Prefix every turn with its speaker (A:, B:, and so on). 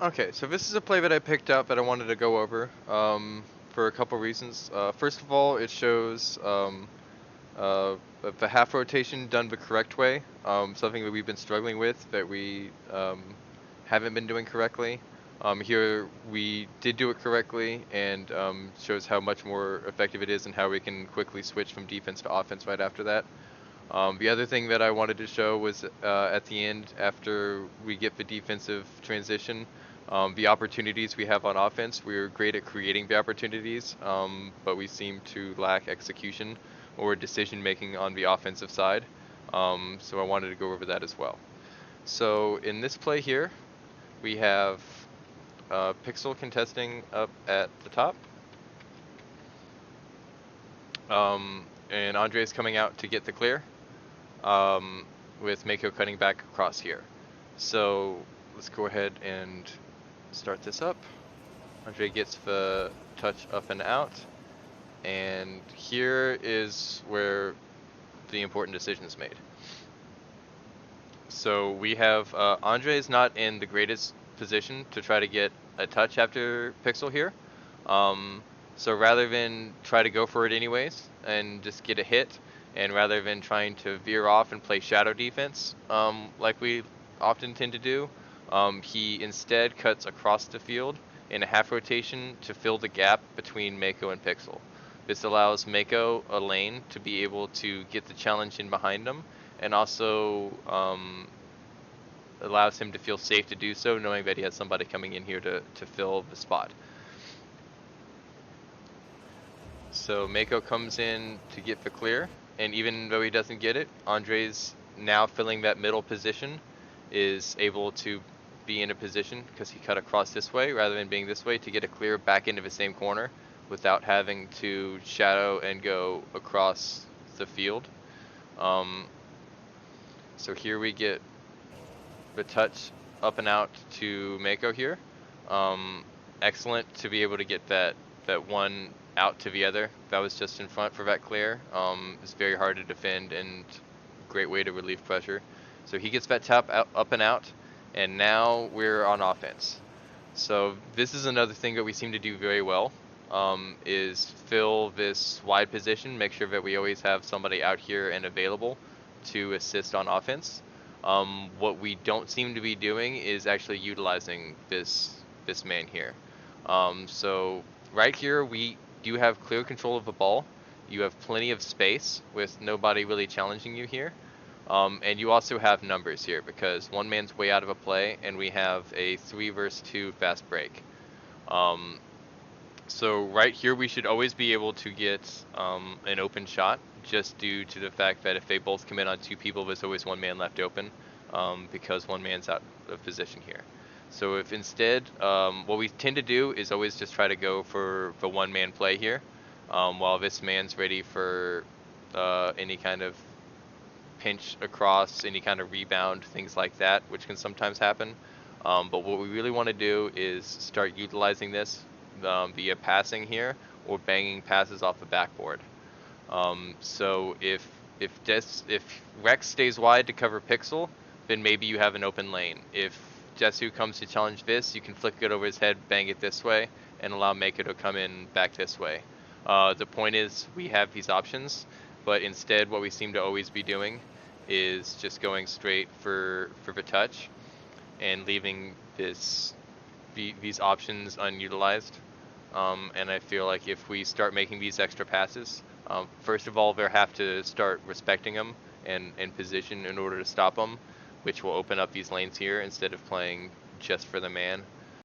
A: Okay, so this is a play that I picked up that I wanted to go over for a couple reasons. First of all, it shows uh, the half rotation done the correct way, something that we've been struggling with that we haven't been doing correctly. Here we did do it correctly, and shows how much more effective it is and how we can quickly switch from defense to offense right after that. The other thing that I wanted to show was at the end, after we get the defensive transition, the opportunities we have on offense. We're great at creating the opportunities, but we seem to lack execution or decision making on the offensive side. So I wanted to go over that as well. So in this play here, we have Pixel contesting up at the top, and Andre's coming out to get the clear, um, with Mako cutting back across here. So let's go ahead and start this up. Andre gets the touch up and out, and here is where the important decision is made. So we have Andre is not in the greatest position to try to get a touch after Pixel here. Um, so rather than try to go for it anyways and just get a hit, and rather than trying to veer off and play shadow defense, like we often tend to do, he instead cuts across the field in a half rotation to fill the gap between Mako and Pixel. This allows Mako a lane to be able to get the challenge in behind him, and also allows him to feel safe to do so, knowing that he has somebody coming in here to fill the spot. So Mako comes in to get the clear, and even though he doesn't get it, Andre's now filling that middle position, is able to be in a position, because he cut across this way rather than being this way, to get a clear back into the same corner without having to shadow and go across the field. Um, so here we get the touch up and out to Mako here. Um, Excellent to be able to get that one out to the other. That was just in front for that clear. It's very hard to defend and great way to relieve pressure. So he gets that tap out, up and out, and now we're on offense. So this is another thing that we seem to do very well, is fill this wide position, make sure that we always have somebody out here and available to assist on offense. What we don't seem to be doing is actually utilizing this man here. So right here we do have clear control of the ball. You have plenty of space with nobody really challenging you here. And you also have numbers here because one man's way out of a play and we have a 3 versus 2 fast break. Um, so right here we should always be able to get an open shot, just due to the fact that if they both come in on 2 people, there's always 1 man left open, because 1 man's out of position here. So if instead, what we tend to do is always just try to go for the 1 man play here, while this man's ready for any kind of pinch across, any kind of rebound, things like that, which can sometimes happen. But what we really want to do is start utilizing this via passing here or banging passes off the backboard. So if Rex stays wide to cover Pixel, then maybe you have an open lane. If Jesu comes to challenge this, you can flick it over his head, bang it this way, and allow Mako to come in back this way. The point is we have these options, but instead what we seem to always be doing is just going straight for the touch and leaving these options unutilized. And I feel like if we start making these extra passes, first of all, they'll have to start respecting them and in position in order to stop them, which will open up these lanes here instead of playing just for the man